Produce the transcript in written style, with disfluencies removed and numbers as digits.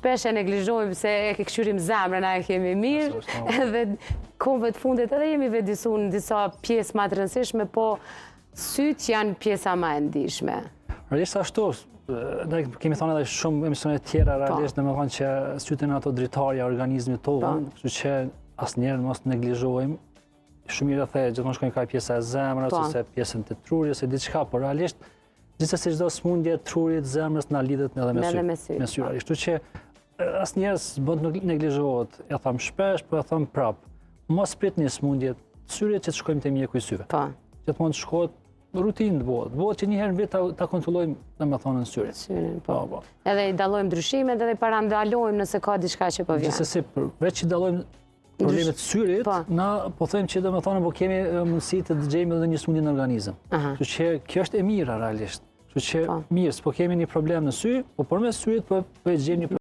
shpesh e neglizhojmë se e këshyrim zemrën, a e kemi mirë, edhe kohëve të fundit edhe jemi vedisu në disa pjesë ma të rëndësishme, po sytë janë pjesa ma e ndishme. Realisht ashtu, ne kemi thonë edhe shumë emisione tjera, realisht dhe me thonë që sytë në ato dritarja organizmit tonë, kështu që asnjëherë mos neglizhojmë. Shumë mirë the, gjithmonë shkojnë ka pjesa e zemrës, ose pjesën të trurjes, ose diçka, por realisht, gjithsesi çdo smundje trurit, zemrës na lidhet edhe me sy. Kështu që asnjëherë s'bën të neglizhohet, ja them shpesh, po ja them prap. Mos pritni smundjet syrit që të shkojmë te mjeku i syve. Gjithmonë shkohet rutinë të bëhet. Bëhet që një herë në vit ta kontrollojmë, domethënë syrin. Po. Edhe i dallojmë ndryshimet edhe i parandalojmë nëse ka diçka që po vjen. Gjithsesi, veç që dallojmë problemet syrit, na po them që domethënë po kemi mundësi të dëgjojmë edhe një smundje në organizëm. Kështu që kjo është e mira realisht. Kështu që mirë, s'po kemi një problem në sy, po përmes syrit po e gjejmë një